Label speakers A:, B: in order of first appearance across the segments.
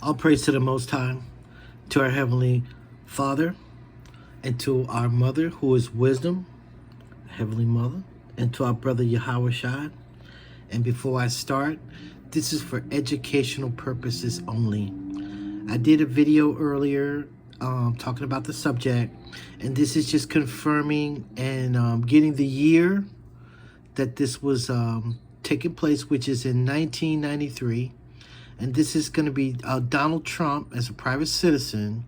A: All praise to the Most High, to our Heavenly Father, and to our Mother, who is wisdom, Heavenly Mother, and to our brother Yahweh Shad. And before I start, this is for educational purposes only. I did a video earlier talking about the subject, and this is just confirming and getting the year that this was taking place, which is in 1993. And this is going to be Donald Trump as a private citizen.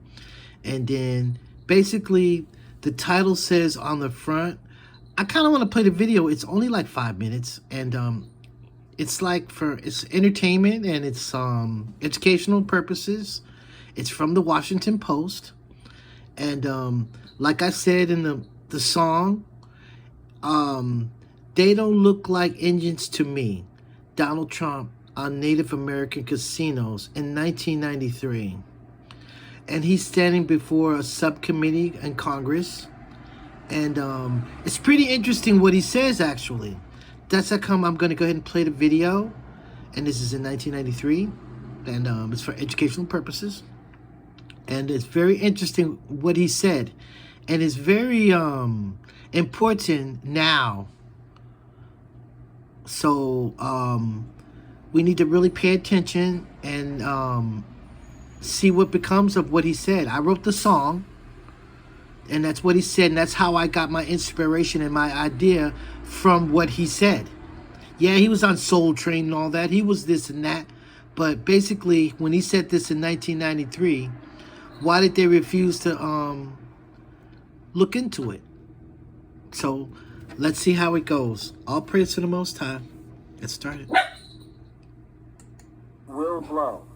A: And then basically the title says on the front, I kind of want to play the video. It's only like 5 minutes, and it's entertainment and it's educational purposes. It's from the Washington Post. And like I said in the song, they don't look like engines to me. Donald Trump on Native American casinos in 1993. And he's standing before a subcommittee in Congress. And it's pretty interesting what he says, actually. That's how come I'm going to go ahead and play the video. And this is in 1993. And it's for educational purposes. And it's very interesting what he said. And it's very important now. So we need to really pay attention and see what becomes of what he said. I wrote the song, and that's what he said, and that's how I got my inspiration and my idea from what he said. Yeah, he was on Soul Train and all that. He was this and that. But basically, when he said this in 1993, why did they refuse to look into it? So let's see how it goes. All praise to the Most High. Get started.
B: Will blow.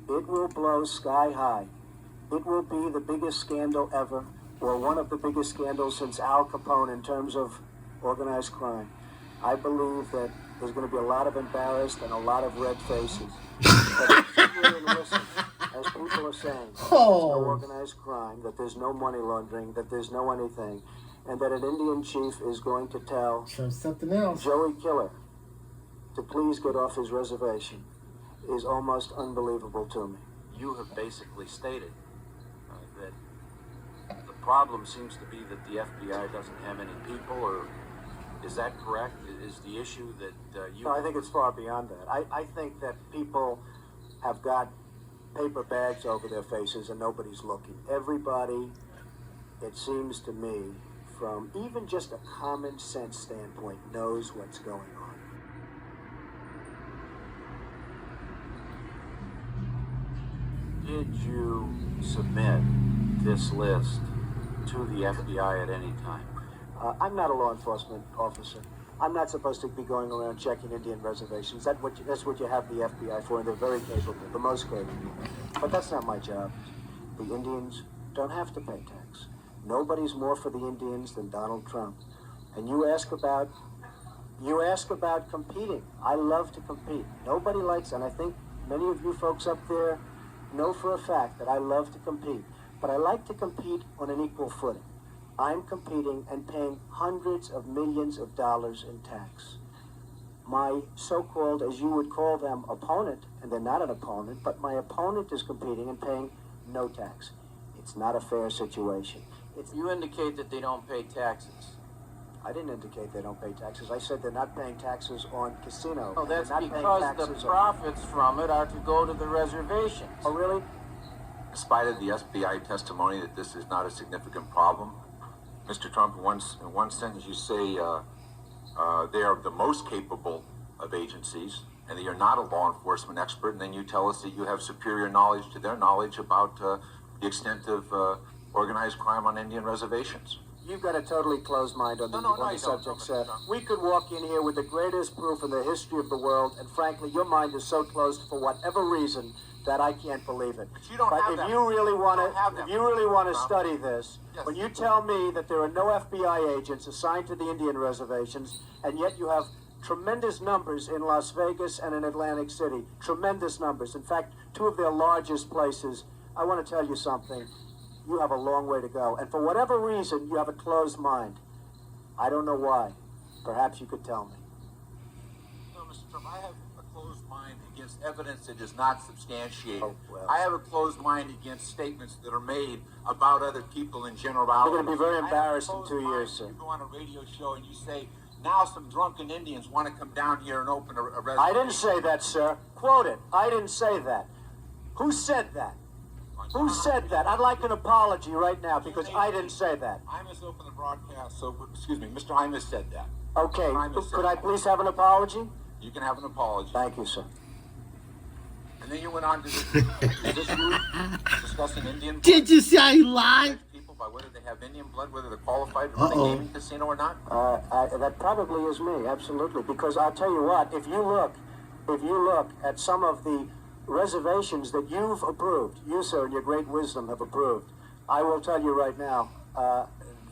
B: It will blow sky high. It will be the biggest scandal ever, or one of the biggest scandals since Al Capone in terms of organized crime. I believe that there's going to be a lot of embarrassed and a lot of red faces. But if you really listen, as people are saying, that there's no organized crime, that there's no money laundering, that there's no anything, and that an Indian chief is going to tell
A: something else.
B: Joey Killer to please get off his reservation is almost unbelievable to me.
C: You have basically stated that the problem seems to be that the FBI doesn't have any people, or is that correct? Is the issue that you...
B: No, I think it's far beyond that. I think that people have got paper bags over their faces and nobody's looking. Everybody, it seems to me, from even just a common sense standpoint, knows what's going on.
C: Did you submit this list to the FBI at any time?
B: I'm not a law enforcement officer. I'm not supposed to be going around checking Indian reservations. That's what you have the FBI for, and they're very capable, the most capable. But that's not my job. The Indians don't have to pay tax. Nobody's more for the Indians than Donald Trump. And you ask about competing. I love to compete. Nobody likes, and I think many of you folks up there know for a fact that I love to compete. But I like to compete on an equal footing. I'm competing and paying hundreds of millions of dollars in tax. My so-called, as you would call them, opponent, and they're not an opponent, but my opponent is competing and paying no tax. It's not a fair situation.
C: You indicate that they don't pay taxes.
B: I didn't indicate they don't pay taxes. I said they're not paying taxes on casinos.
C: No, that's because the profits from it are to go to the reservations.
B: Oh, really?
D: Despite of the FBI testimony that this is not a significant problem, Mr. Trump, in one sentence you say they are the most capable of agencies and that you're not a law enforcement expert, and then you tell us that you have superior knowledge to their knowledge about the extent of organized crime on Indian reservations.
B: You've got a totally closed mind on the subject, sir. We could walk in here with the greatest proof in the history of the world, and frankly, your mind is so closed for whatever reason that I can't believe it.
C: But you don't have
B: if you really want to study this,
C: yes.
B: When you tell me that there are no FBI agents assigned to the Indian reservations, and yet you have tremendous numbers in Las Vegas and in Atlantic City, tremendous numbers. In fact, two of their largest places. I want to tell you something. You have a long way to go. And for whatever reason, you have a closed mind. I don't know why. Perhaps you could tell me.
C: No, Mr. Trump, I have a closed mind against
D: against evidence that is not substantiated.
B: Oh, well.
D: I have a closed mind against statements that are made about other people in general.
B: You're going to be very embarrassed in 2 years, sir.
D: You go on a radio show and you say, now some drunken Indians want to come down here and open a reservation.
B: I didn't say that, sir. Quote it. I didn't say that. Who said that? Who said that? I'd like an apology right now because I didn't say that.
D: Imus opened the broadcast, so, excuse me, Mr. Imus said that.
B: Okay.
D: Imus said
B: Could I
D: that.
B: please have an apology?
D: You can have an apology.
B: Thank you, sir.
D: And then you went on to this group discussing Indian blood.
A: Did you see how he lied?
D: People by whether they have Indian blood, whether they're qualified to run a
A: Uh-oh.
D: gaming casino or not.
B: That probably is me, absolutely. Because I'll tell you what, if you look at some of the reservations that you've approved, you, sir, in your great wisdom have approved, I will tell you right now,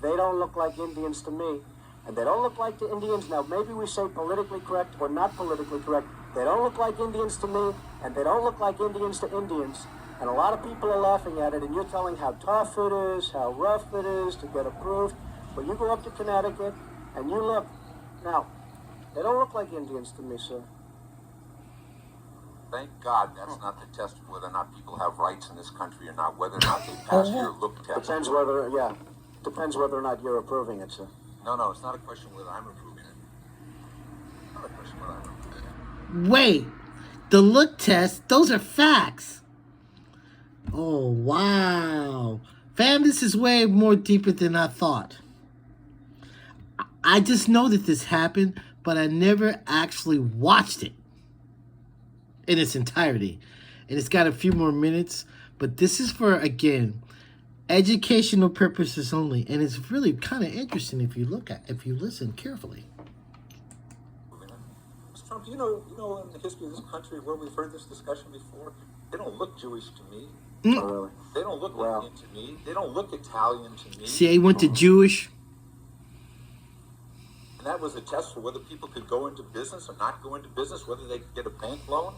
B: they don't look like Indians to me. And they don't look like the Indians. Now, maybe we say politically correct or not politically correct. They don't look like Indians to me, and they don't look like Indians to Indians. And a lot of people are laughing at it, and you're telling how tough it is, how rough it is to get approved. But you go up to Connecticut, and you look. Now, they don't look like Indians to me, sir.
D: Thank God that's not the test of whether or not people have rights in this country or not, whether or not they pass your look test.
B: Depends whether or not you're approving it, sir.
D: No, it's not a question whether I'm approving it. Not a question whether I'm approving it.
A: Wait, the look test, those are facts. Oh, wow. Fam, this is way more deeper than I thought. I just know that this happened, but I never actually watched it in its entirety. And it's got a few more minutes, but this is for, again, educational purposes only, and it's really kind of interesting if you listen carefully.
D: Mr. Trump, you know, in the history of this country where we've heard this discussion before, they don't look Jewish to me.
B: Oh, really?
D: They don't look Indian to me. They don't look Italian to me.
A: See, he went to Jewish.
D: And that was a test for whether people could go into business or not go into business, whether they could get a bank loan.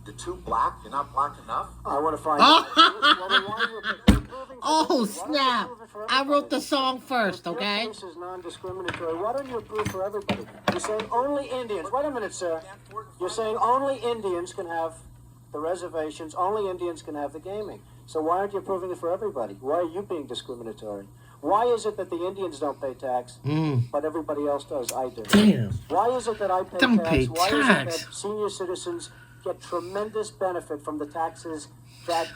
D: You're too black. You're not black enough.
B: I want to find out. Well, then why are you approving for
A: Oh,
B: this? Why don't you
A: snap.
B: approve it for
A: I wrote
B: everybody?
A: the song first, okay?
B: Your case is non-discriminatory. Why don't you approve for everybody? You're saying only Indians. Wait a minute, sir. You're saying only Indians can have the reservations. Only Indians can have the gaming. So why aren't you approving it for everybody? Why are you being discriminatory? Why is it that the Indians don't pay tax, but everybody else does? I do.
A: Damn.
B: Why is it that I pay
A: Don't
B: tax?
A: pay
B: Why
A: tax.
B: is it that senior citizens get tremendous benefit from the taxes that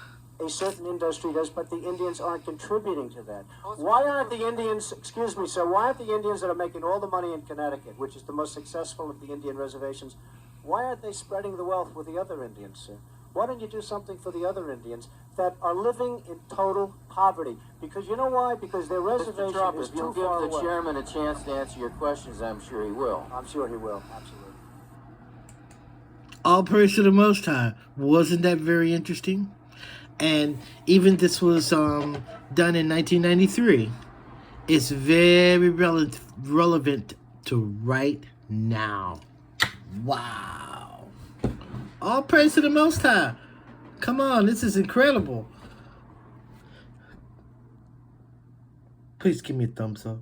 B: a certain industry does, but the Indians aren't contributing to that? Why aren't the Indians, excuse me, sir, why aren't the Indians that are making all the money in Connecticut, which is the most successful of the Indian reservations, why aren't they spreading the wealth with the other Indians, sir? Why don't you do something for the other Indians that are living in total poverty? Because you know why? Because their reservation
E: Mr. Trump,
B: is
E: if
B: too
E: you'll
B: far
E: give the
B: away.
E: chairman a chance to answer your questions, I'm sure he will.
B: I'm sure he will, absolutely.
A: All praise to the Most High. Wasn't that very interesting? And even this was done in 1993. It's very relevant to right now. Wow. All praise to the Most High. Come on, this is incredible. Please give me a thumbs up.